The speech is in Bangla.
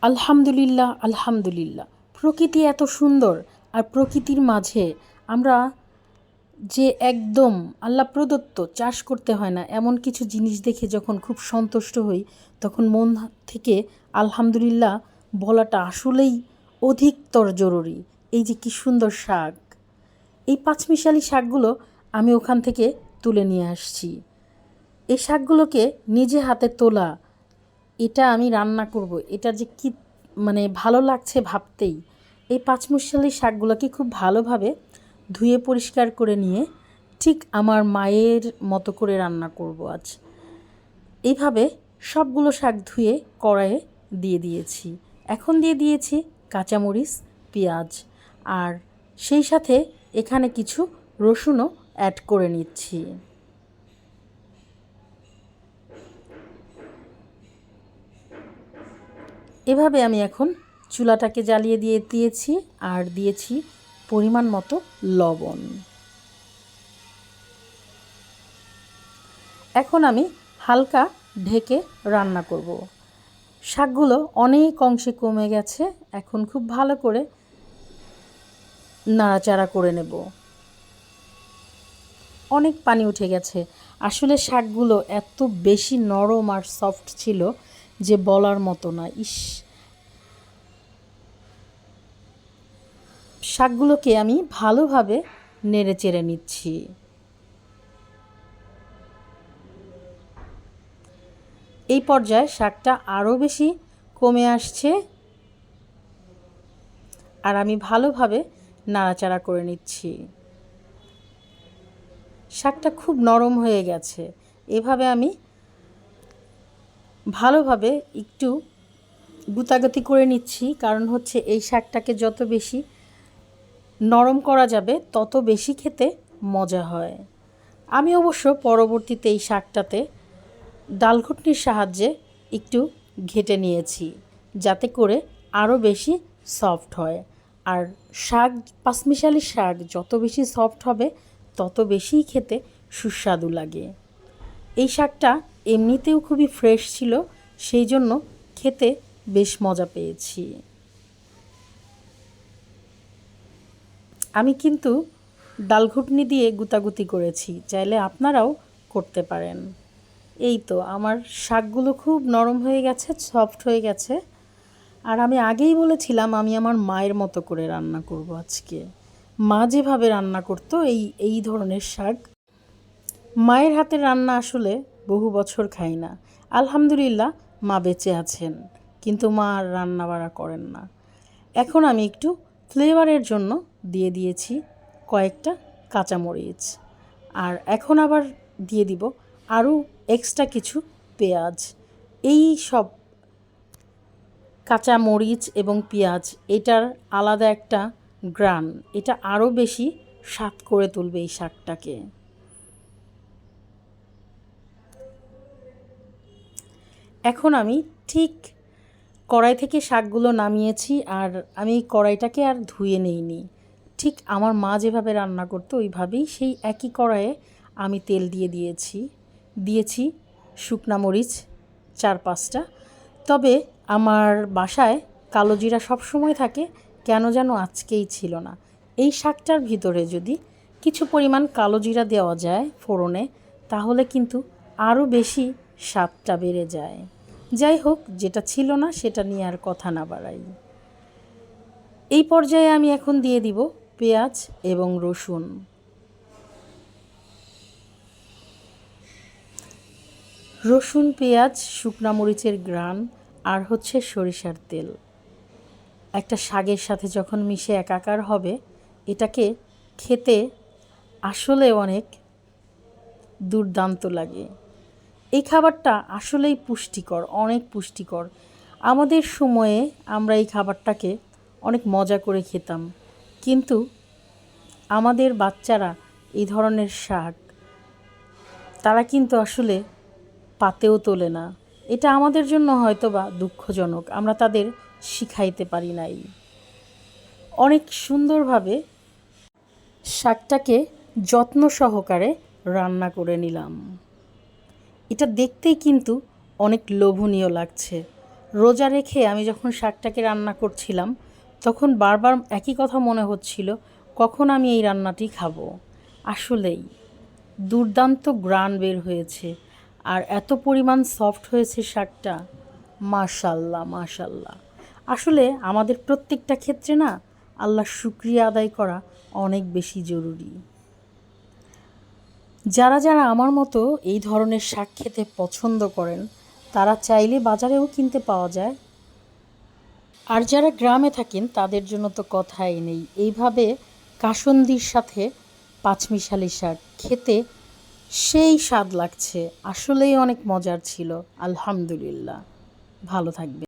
আলহামদুলিল্লাহ, আলহামদুলিল্লাহ। প্রকৃতি এত সুন্দর, আর প্রকৃতির মাঝে আমরা যে একদম আল্লাহ প্রদত্ত, চাষ করতে হয় না এমন কিছু জিনিস দেখে যখন খুব সন্তুষ্ট হই, তখন মন থেকে আলহামদুলিল্লাহ বলাটা আসলেই অধিকতর জরুরি। এই যে কি সুন্দর শাক, এই পাঁচমিশালি শাকগুলো আমি ওখান থেকে তুলে নিয়ে আসছি। এই শাকগুলোকে নিজে হাতে তোলা, এটা আমি রান্না করব, এটা যে কি ভালো লাগছে ভাবতেই। এই পাঁচমিশালি শাকগুলোকে খুব ভালোভাবে ধুয়ে পরিষ্কার করে নিয়ে ঠিক আমার মায়ের মতো করে রান্না করব আজ। এইভাবে সবগুলো শাক ধুয়ে কড়াইয়ে দিয়ে দিয়েছি। এখন দিয়ে দিয়েছি কাঁচামরিচ, পেঁয়াজ, আর সেই সাথে এখানে কিছু রসুনও অ্যাড করে নিচ্ছি। এভাবে আমি এখন চুলাটাকে জ্বালিয়ে দিয়েছি আর দিয়েছি পরিমাণ মতো লবণ। এখন আমি হালকা ঢেকে রান্না করব। শাকগুলো অনেক অংশে কমে গেছে, এখন খুব ভালো করে নাড়াচাড়া করে নেব। অনেক পানি উঠে গেছে। আসলে শাকগুলো এত বেশি নরম আর সফট ছিল যে বলার মতো না। শাকগুলোকে আমি ভালোভাবে নেড়ে চেড়ে নিচ্ছি। এই পর্যায়ে শাকটা আরও বেশি কমে আসছে, আর আমি ভালোভাবে নাড়াচাড়া করে নিচ্ছি। শাকটা খুব নরম হয়ে গেছে। এভাবে আমি ভালোভাবে একটু গুতাগুতি করে নিচ্ছি, কারণ হচ্ছে এই শাকটাকে যত বেশি নরম করা যাবে তত বেশি খেতে মজা হয়। আমি অবশ্য পরবর্তীতে এই শাকটাতে ডালঘুটনির সাহায্যে একটু ঘেটে নিয়েছি, যাতে করে আরও বেশি সফট হয়। আর শাক, পাঁচমিশালি শাক যত বেশি সফট হবে তত বেশিই খেতে সুস্বাদু লাগে। এই শাকটা এমনিতেও খুবই ফ্রেশ ছিল, সেই জন্য খেতে বেশ মজা পেয়েছি। আমি কিন্তু ডালঘুটনি দিয়ে গুতাগুতি করেছি, চাইলে আপনারাও করতে পারেন। এই তো আমার শাকগুলো খুব নরম হয়ে গেছে, সফট হয়ে গেছে। আর আমি আগেই বলেছিলাম আমি আমার মায়ের মতো করে রান্না করব আজকে। মা যেভাবে রান্না করতো এই ধরনের শাক, মায়ের হাতের রান্না আসলে বহু বছর খাই না। আলহামদুলিল্লাহ মা বেঁচে আছেন, কিন্তু মা আর রান্না বাড়া করেন না। এখন আমি একটু ফ্লেভারের জন্য দিয়ে দিয়েছি কয়েকটা কাঁচামরিচ, আর এখন আবার দিয়ে দিব আরও এক্সট্রা কিছু পেঁয়াজ। এই সব কাঁচামরিচ এবং পেঁয়াজ, এটার আলাদা একটা গ্রান, এটা আরও বেশি স্বাদ করে তুলবে এই শাকটাকে। এখন আমি ঠিক কড়াই থেকে শাকগুলো নামিয়েছি, আর আমি কড়াইটাকে আর ধুয়ে নেইনি। ঠিক আমার মা যেভাবে রান্না করতো ওইভাবেই সেই একই কড়াইয়ে আমি তেল দিয়েছি শুকনা মরিচ 4-5টা। তবে আমার বাসায় কালো জিরা সবসময় থাকে, কেন যেন আজকেই ছিল না। এই শাকটার ভিতরে যদি কিছু পরিমাণ কালো জিরা দেওয়া যায় ফোড়নে, তাহলে কিন্তু আরও বেশি স্বাদটা বেড়ে যায়। যাই হোক, যেটা ছিল না সেটা নিয়ে আর কথা না বাড়াই। এই পর্যায়ে আমি এখন দিয়ে দিব পেঁয়াজ এবং রসুন। রসুন, পেঁয়াজ, শুকনা মরিচের ঘ্রাণ আর হচ্ছে সরিষার তেল একটা শাকের সাথে যখন মিশে একাকার হবে, এটাকে খেতে আসলে অনেক দুর্দান্ত লাগে। এই খাবারটা আসলেই পুষ্টিকর, অনেক পুষ্টিকর। আমাদের সময়ে আমরা এই খাবারটাকে অনেক মজা করে খেতাম, কিন্তু আমাদের বাচ্চারা এই ধরনের শাক তারা কিন্তু আসলে পাতেও তোলে না। এটা আমাদের জন্য হয়তোবা দুঃখজনক, আমরা তাদের শিখাইতে পারি নাই। অনেক সুন্দরভাবে শাকটাকে যত্ন সহকারে রান্না করে নিলাম। এটা দেখতেই কিন্তু অনেক লোভনীয় লাগছে। রোজা রেখে আমি যখন শাকটাকে রান্না করছিলাম তখন বারবার একই কথা মনে হচ্ছিল, কখন আমি এই রান্নাটি খাবো। আসলেই দুর্দান্ত গ্রান বের হয়েছে আর এত পরিমাণ সফট হয়েছে শাকটা, মাশাল্লাহ মাশাল্লাহ। আসলে আমাদের প্রত্যেকটা ক্ষেত্রে না আল্লাহর শুকরিয়া আদায় করা অনেক বেশি জরুরি। যারা যারা আমার মতো এই ধরনের শাক খেতে পছন্দ করেন তারা চাইলে বাজারেও কিনতে পাওয়া যায়। আর যারা গ্রামে থাকেন তাদের জন্য তো কথাই নেই। এইভাবে কাসন্দির সাথে পাঁচমিশালি শাক খেতে সেই স্বাদ লাগছে, আসলেই অনেক মজার ছিল। আলহামদুলিল্লাহ, ভালো থাকবে।